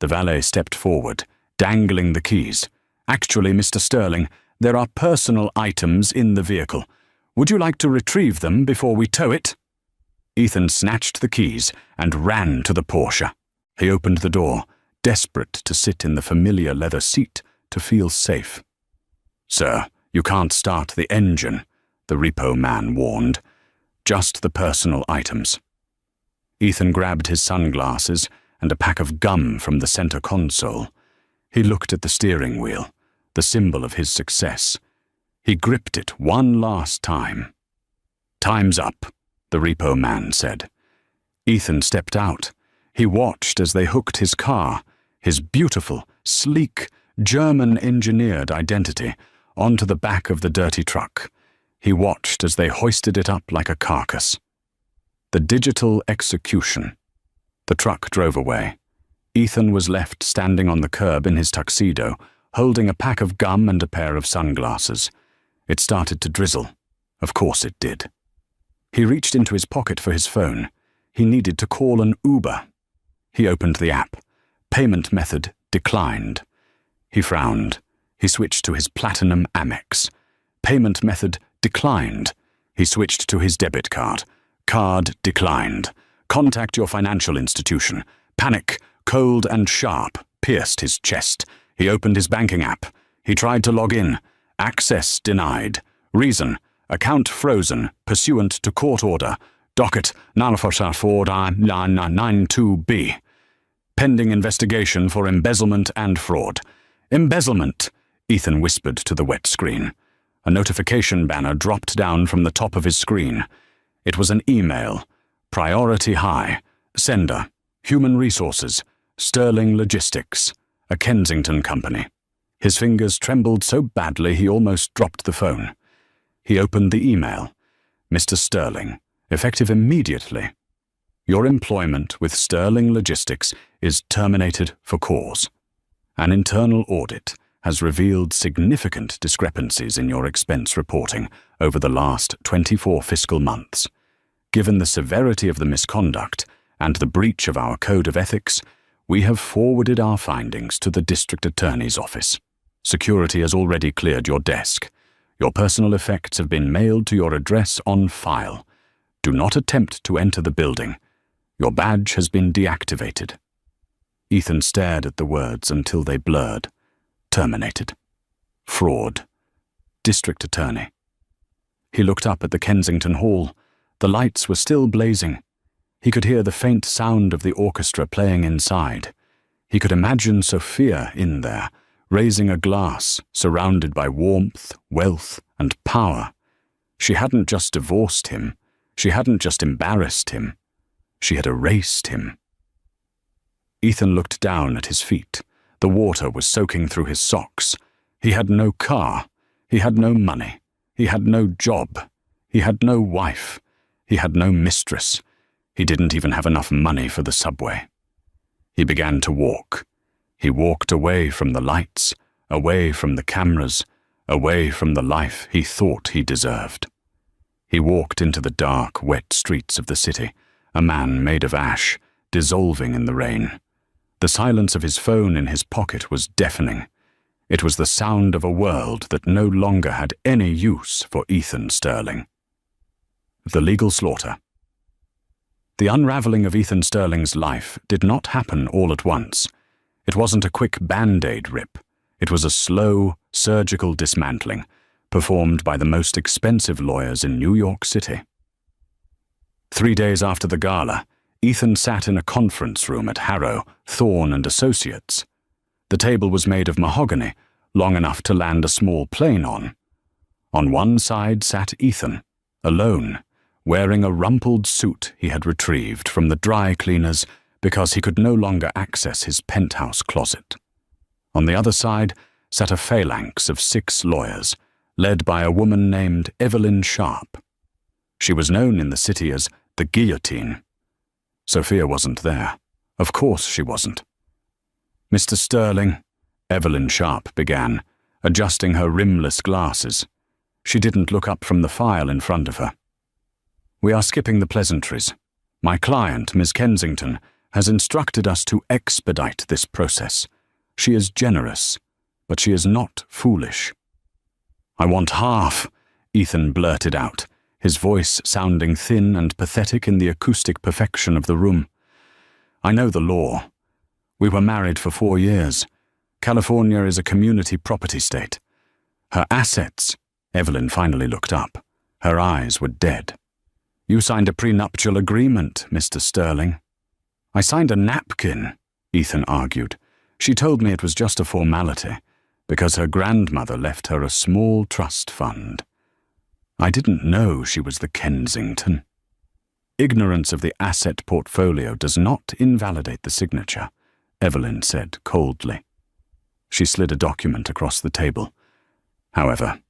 The valet stepped forward, dangling the keys. "Actually, Mr. Sterling, there are personal items in the vehicle. Would you like to retrieve them before we tow it?" Ethan snatched the keys and ran to the Porsche. He opened the door, desperate to sit in the familiar leather seat to feel safe. "Sir, you can't start the engine," the repo man warned. "Just the personal items." Ethan grabbed his sunglasses and a pack of gum from the center console. He looked at the steering wheel, the symbol of his success. He gripped it one last time. "Time's up," the repo man said. Ethan stepped out. He watched as they hooked his car, his beautiful, sleek, German-engineered identity, onto the back of the dirty truck. He watched as they hoisted it up like a carcass. The digital execution. The truck drove away. Ethan was left standing on the curb in his tuxedo, holding a pack of gum and a pair of sunglasses. It started to drizzle. Of course it did. He reached into his pocket for his phone. He needed to call an Uber. He opened the app. Payment method declined. He frowned. He switched to his Platinum Amex. Payment method declined. He switched to his debit card. Card declined. Contact your financial institution. Panic, cold and sharp, pierced his chest. He opened his banking app. He tried to log in. Access denied. Reason: account frozen, pursuant to court order. Docket 944-992B. Pending investigation for embezzlement and fraud. Embezzlement, Ethan whispered to the wet screen. A notification banner dropped down from the top of his screen. It was an email. Priority high. Sender: Human Resources. Sterling Logistics. A Kensington company. His fingers trembled so badly he almost dropped the phone. He opened the email. "Mr. Sterling, effective immediately. Your employment with Sterling Logistics is terminated for cause. An internal audit has revealed significant discrepancies in your expense reporting over the last 24 fiscal months. Given the severity of the misconduct and the breach of our code of ethics, we have forwarded our findings to the district attorney's office. Security has already cleared your desk. Your personal effects have been mailed to your address on file. Do not attempt to enter the building. Your badge has been deactivated." Ethan stared at the words until they blurred. Terminated. Fraud. District Attorney. He looked up at the Kensington Hall. The lights were still blazing. He could hear the faint sound of the orchestra playing inside. He could imagine Sophia in there, raising a glass, surrounded by warmth, wealth, and power. She hadn't just divorced him. She hadn't just embarrassed him. She had erased him. Ethan looked down at his feet. The water was soaking through his socks. He had no car. He had no money. He had no job. He had no wife. He had no mistress. He didn't even have enough money for the subway. He began to walk. He walked away from the lights, away from the cameras, away from the life he thought he deserved. He walked into the dark, wet streets of the city, a man made of ash, dissolving in the rain. The silence of his phone in his pocket was deafening. It was the sound of a world that no longer had any use for Ethan Sterling. The legal slaughter. The unraveling of Ethan Sterling's life did not happen all at once. It wasn't a quick Band-Aid rip. It was a slow, surgical dismantling, performed by the most expensive lawyers in New York City. 3 days after the gala, Ethan sat in a conference room at Harrow, Thorne and Associates. The table was made of mahogany, long enough to land a small plane on. On one side sat Ethan, alone, wearing a rumpled suit he had retrieved from the dry cleaners because he could no longer access his penthouse closet. On the other side sat a phalanx of 6 lawyers, led by a woman named Evelyn Sharp. She was known in the city as the Guillotine. Sophia wasn't there. Of course she wasn't. "Mr. Sterling," Evelyn Sharp began, adjusting her rimless glasses. She didn't look up from the file in front of her. "We are skipping the pleasantries. My client, Miss Kensington, has instructed us to expedite this process. She is generous, but she is not foolish." "I want half," Ethan blurted out, his voice sounding thin and pathetic in the acoustic perfection of the room. "I know the law. We were married for 4 years. California is a community property state. Her assets—" Evelyn finally looked up. Her eyes were dead. "You signed a prenuptial agreement, Mr. Sterling." "I signed a napkin," Ethan argued. "She told me it was just a formality, because her grandmother left her a small trust fund. I didn't know she was the Kensington." "Ignorance of the asset portfolio does not invalidate the signature," Evelyn said coldly. She slid a document across the table. "However,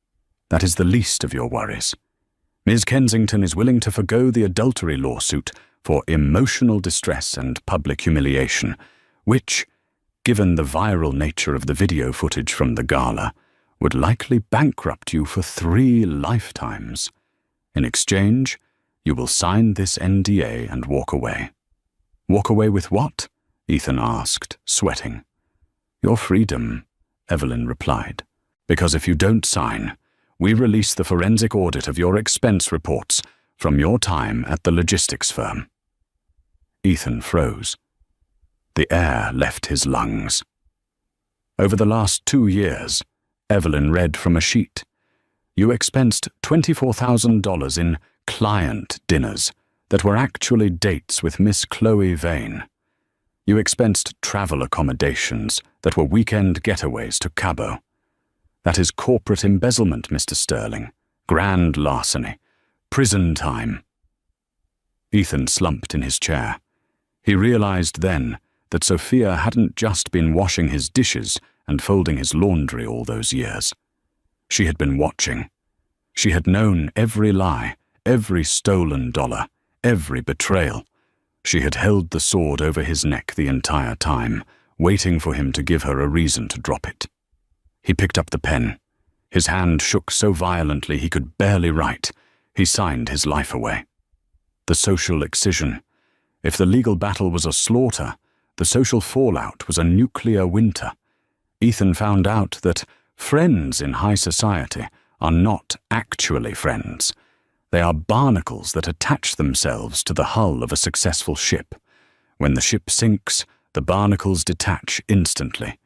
that is the least of your worries. Ms. Kensington is willing to forgo the adultery lawsuit for emotional distress and public humiliation, which, given the viral nature of the video footage from the gala, would likely bankrupt you for 3 lifetimes. In exchange, you will sign this NDA and walk away." "Walk away with what?" Ethan asked, sweating. "Your freedom," Evelyn replied. "Because if you don't sign, we release the forensic audit of your expense reports from your time at the logistics firm." Ethan froze. The air left his lungs. "Over the last 2 years," Evelyn read from a sheet, "you expensed $24,000 in client dinners that were actually dates with Miss Chloe Vane. You expensed travel accommodations that were weekend getaways to Cabo. That is corporate embezzlement, Mr. Sterling, grand larceny, prison time." Ethan slumped in his chair. He realized then that Sophia hadn't just been washing his dishes and folding his laundry all those years. She had been watching. She had known every lie, every stolen dollar, every betrayal. She had held the sword over his neck the entire time, waiting for him to give her a reason to drop it. He picked up the pen. His hand shook so violently he could barely write. He signed his life away. The social excision. If the legal battle was a slaughter, the social fallout was a nuclear winter. Ethan found out that friends in high society are not actually friends. They are barnacles that attach themselves to the hull of a successful ship. When the ship sinks, the barnacles detach instantly.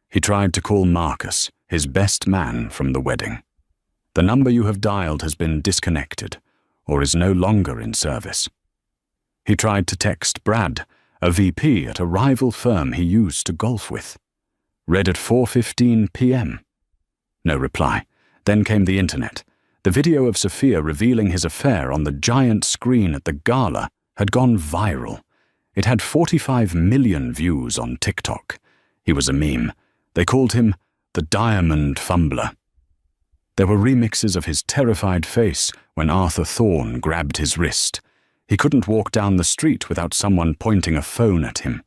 He tried to call Marcus, his best man, from the wedding. "The number you have dialed has been disconnected, or is no longer in service." He tried to text Brad, a VP at a rival firm he used to golf with. "Read at 4:15 p.m. No reply. Then came the internet. The video of Sophia revealing his affair on the giant screen at the gala had gone viral. It had 45 million views on TikTok. He was a meme. They called him the Diamond Fumbler. There were remixes of his terrified face when Arthur Thorne grabbed his wrist. He couldn't walk down the street without someone pointing a phone at him.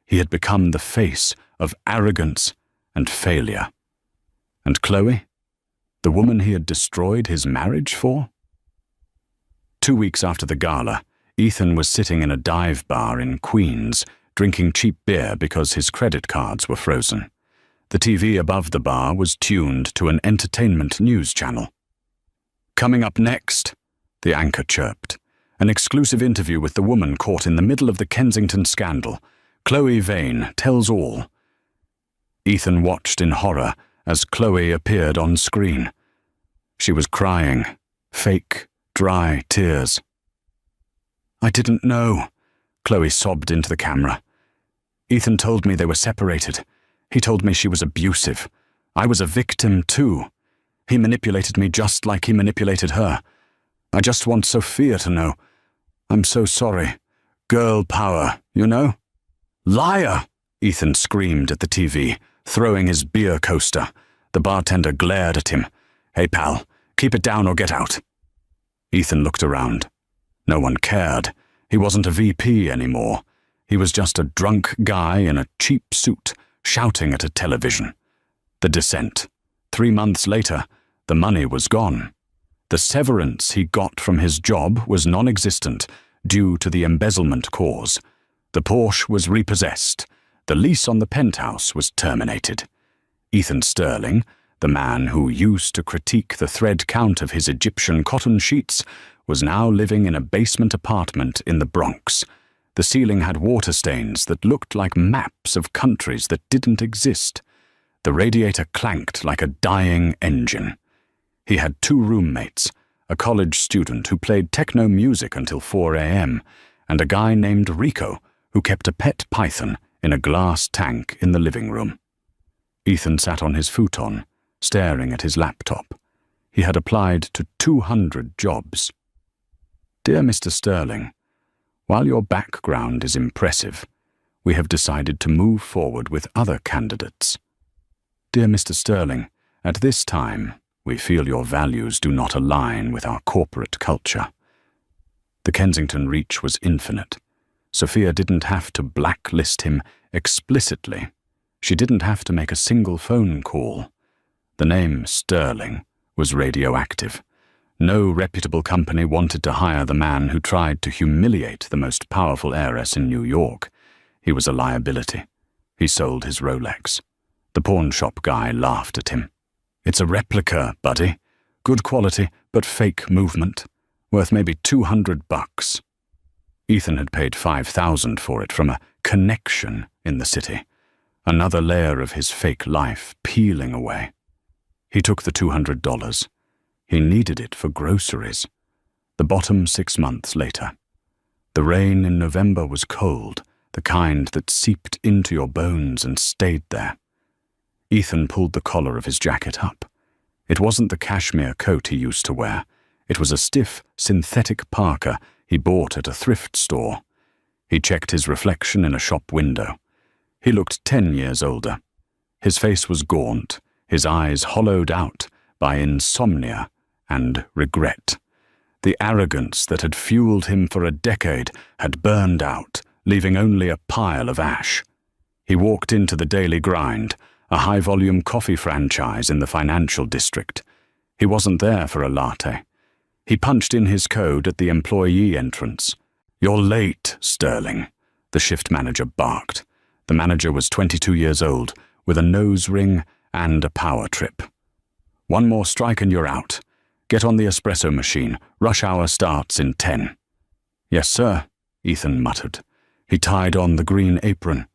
He had become the face of arrogance and failure. And Chloe? The woman he had destroyed his marriage for? 2 weeks after the gala, Ethan was sitting in a dive bar in Queens, drinking cheap beer because his credit cards were frozen. The TV above the bar was tuned to an entertainment news channel. "Coming up next," the anchor chirped, "an exclusive interview with the woman caught in the middle of the Kensington scandal. Chloe Vane tells all." Ethan watched in horror as Chloe appeared on screen. She was crying, fake, dry tears. "I didn't know," Chloe sobbed into the camera. "Ethan told me they were separated. He told me she was abusive. I was a victim too. He manipulated me just like he manipulated her. I just want Sophia to know. I'm so sorry. Girl power, you know?" "Liar!" Ethan screamed at the TV, throwing his beer coaster. The bartender glared at him. "Hey pal, keep it down or get out." Ethan looked around. No one cared. He wasn't a VP anymore. He was just a drunk guy in a cheap suit, shouting at a television. The descent. 3 months later, the money was gone. The severance he got from his job was non-existent due to the embezzlement cause. The Porsche was repossessed. The lease on the penthouse was terminated. Ethan Sterling, the man who used to critique the thread count of his Egyptian cotton sheets, was now living in a basement apartment in the Bronx. The ceiling had water stains that looked like maps of countries that didn't exist. The radiator clanked like a dying engine. He had 2 roommates, a college student who played techno music until 4 a.m., and a guy named Rico who kept a pet python in a glass tank in the living room. Ethan sat on his futon, staring at his laptop. He had applied to 200 jobs. "Dear Mr. Sterling, while your background is impressive, we have decided to move forward with other candidates. Dear Mr. Sterling, at this time, we feel your values do not align with our corporate culture." The Kensington reach was infinite. Sophia didn't have to blacklist him explicitly. She didn't have to make a single phone call. The name Sterling was radioactive. No reputable company wanted to hire the man who tried to humiliate the most powerful heiress in New York. He was a liability. He sold his Rolex. The pawn shop guy laughed at him. "It's a replica, buddy. Good quality, but fake movement. Worth maybe $200. Ethan had paid $5,000 for it from a connection in the city. Another layer of his fake life peeling away. He took the $200. He needed it for groceries. The bottom 6 months later. The rain in November was cold, the kind that seeped into your bones and stayed there. Ethan pulled the collar of his jacket up. It wasn't the cashmere coat he used to wear. It was a stiff, synthetic parka he bought at a thrift store. He checked his reflection in a shop window. He looked 10 years older. His face was gaunt, his eyes hollowed out by insomnia and regret. The arrogance that had fueled him for a decade had burned out, leaving only a pile of ash. He walked into the Daily Grind, a high-volume coffee franchise in the financial district. He wasn't there for a latte. He punched in his code at the employee entrance. "You're late, Sterling," the shift manager barked. The manager was 22 years old, with a nose ring and a power trip. "One more strike and you're out. Get on the espresso machine. Rush hour starts in 10. "Yes, sir," Ethan muttered. He tied on the green apron.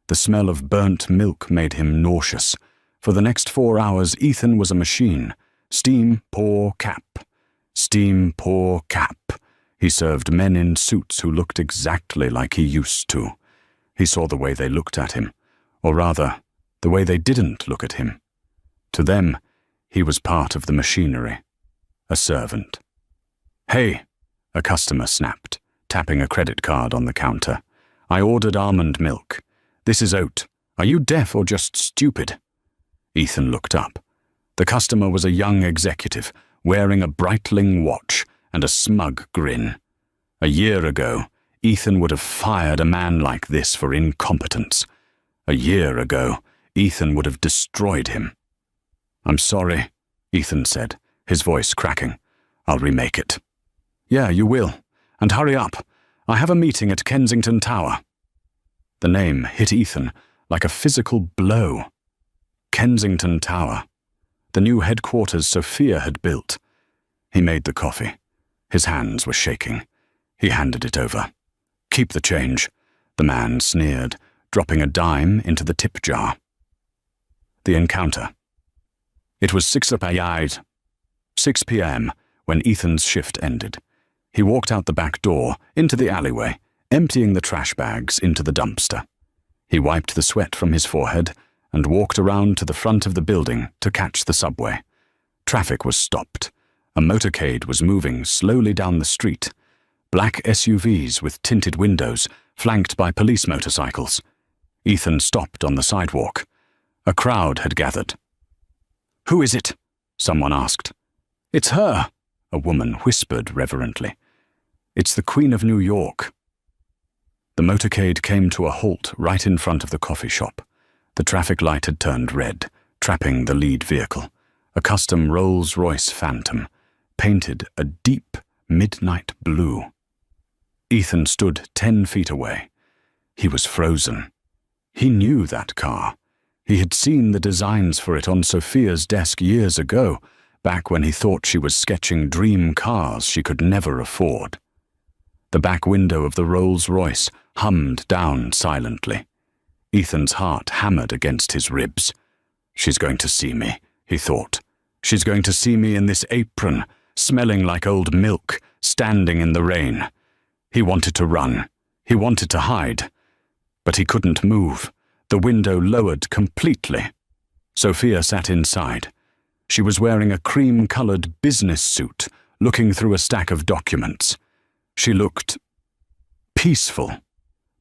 The smell of burnt milk made him nauseous. For the next 4 hours, Ethan was a machine. Steam, pour, cap. Steam, pour, cap. He served men in suits who looked exactly like he used to. He saw the way they looked at him, or rather, the way they didn't look at him. To them, he was part of the machinery, a servant. "Hey," a customer snapped, tapping a credit card on the counter. "I ordered almond milk. This is oat. Are you deaf or just stupid?" Ethan looked up. The customer was a young executive, wearing a Breitling watch and a smug grin. A year ago, Ethan would have fired a man like this for incompetence. A year ago, Ethan would have destroyed him. "I'm sorry," Ethan said, his voice cracking. "I'll remake it." "Yeah, you will. And hurry up. I have a meeting at Kensington Tower." The name hit Ethan like a physical blow. Kensington Tower. The new headquarters Sophia had built. He made the coffee. His hands were shaking. He handed it over. "Keep the change," the man sneered, dropping a dime into the tip jar. The encounter. It was 6 p.m. when Ethan's shift ended. He walked out the back door, into the alleyway, emptying the trash bags into the dumpster. He wiped the sweat from his forehead and walked around to the front of the building to catch the subway. Traffic was stopped. A motorcade was moving slowly down the street. Black SUVs with tinted windows, flanked by police motorcycles. Ethan stopped on the sidewalk. A crowd had gathered. "Who is it?" someone asked. "It's her," a woman whispered reverently. "It's the Queen of New York." The motorcade came to a halt right in front of the coffee shop. The traffic light had turned red, trapping the lead vehicle, a custom Rolls-Royce Phantom, painted a deep midnight blue. Ethan stood 10 feet away. He was frozen. He knew that car. He had seen the designs for it on Sophia's desk years ago, back when he thought she was sketching dream cars she could never afford. The back window of the Rolls-Royce hummed down silently. Ethan's heart hammered against his ribs. "She's going to see me," he thought. "She's going to see me in this apron, smelling like old milk, standing in the rain." He wanted to run. He wanted to hide. But he couldn't move. The window lowered completely. Sophia sat inside. She was wearing a cream-colored business suit, looking through a stack of documents. She looked peaceful.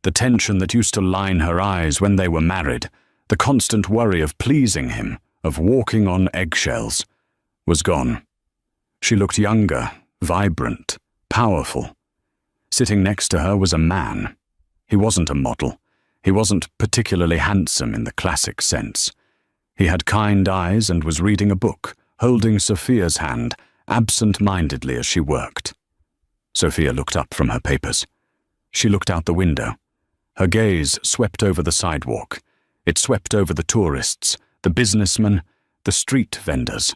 The tension that used to line her eyes when they were married, the constant worry of pleasing him, of walking on eggshells, was gone. She looked younger, vibrant, powerful. Sitting next to her was a man. He wasn't a model. He wasn't particularly handsome in the classic sense. He had kind eyes and was reading a book, holding Sophia's hand, absent-mindedly as she worked. Sophia looked up from her papers. She looked out the window. Her gaze swept over the sidewalk. It swept over the tourists, the businessmen, the street vendors.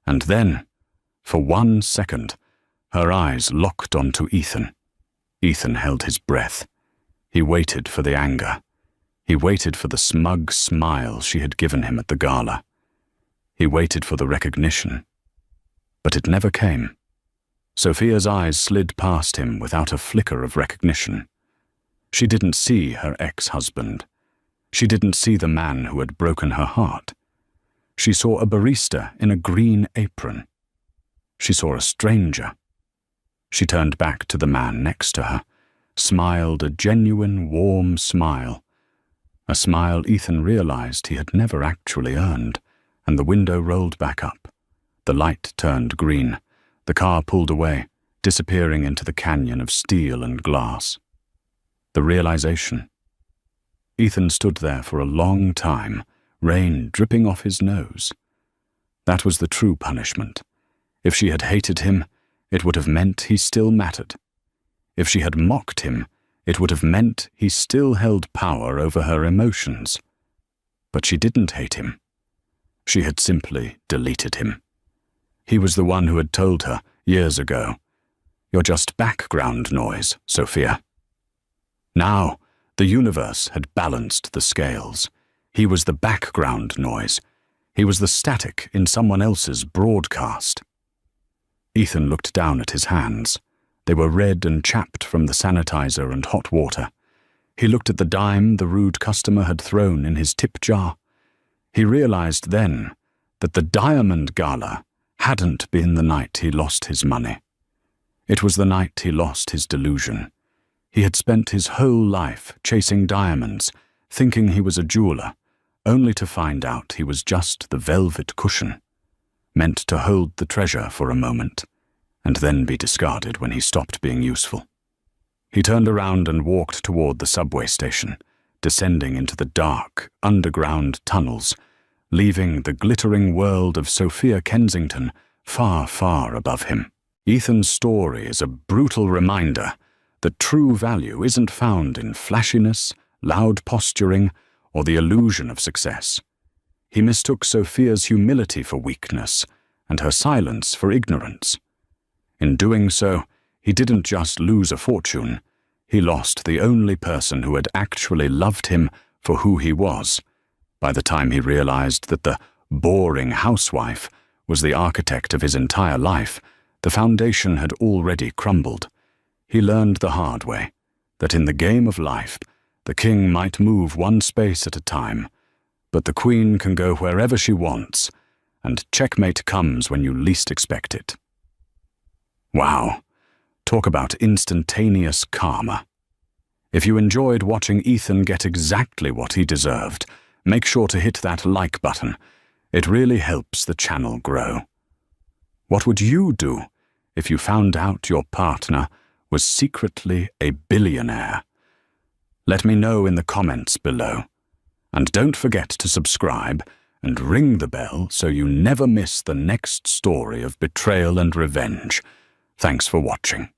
And then, for 1 second, her eyes locked onto Ethan. Ethan held his breath. He waited for the anger. He waited for the smug smile she had given him at the gala. He waited for the recognition. But it never came. Sophia's eyes slid past him without a flicker of recognition. She didn't see her ex-husband. She didn't see the man who had broken her heart. She saw a barista in a green apron. She saw a stranger. She turned back to the man next to her, smiled a genuine, warm smile. A smile Ethan realized he had never actually earned, and the window rolled back up. The light turned green. The car pulled away, disappearing into the canyon of steel and glass. The realization. Ethan stood there for a long time, rain dripping off his nose. That was the true punishment. If she had hated him, it would have meant he still mattered. If she had mocked him, it would have meant he still held power over her emotions. But she didn't hate him. She had simply deleted him. He was the one who had told her, years ago, "You're just background noise, Sophia." Now, the universe had balanced the scales. He was the background noise. He was the static in someone else's broadcast. Ethan looked down at his hands. They were red and chapped from the sanitizer and hot water. He looked at the dime the rude customer had thrown in his tip jar. He realized then that the Diamond Gala hadn't been the night he lost his money. It was the night he lost his delusion. He had spent his whole life chasing diamonds, thinking he was a jeweler, only to find out he was just the velvet cushion, meant to hold the treasure for a moment, and then be discarded when he stopped being useful. He turned around and walked toward the subway station, descending into the dark, underground tunnels, leaving the glittering world of Sophia Kensington far, far above him. Ethan's story is a brutal reminder that true value isn't found in flashiness, loud posturing, or the illusion of success. He mistook Sophia's humility for weakness and her silence for ignorance. In doing so, he didn't just lose a fortune, he lost the only person who had actually loved him for who he was, by the time he realized that the boring housewife was the architect of his entire life. The foundation had already crumbled. He learned the hard way that in the game of life, the king might move one space at a time, but the queen can go wherever she wants, and checkmate comes when you least expect it. Wow, talk about instantaneous karma. If you enjoyed watching Ethan get exactly what he deserved, make sure to hit that like button. It really helps the channel grow. What would you do if you found out your partner was secretly a billionaire? Let me know in the comments below. And don't forget to subscribe and ring the bell so you never miss the next story of betrayal and revenge. Thanks for watching.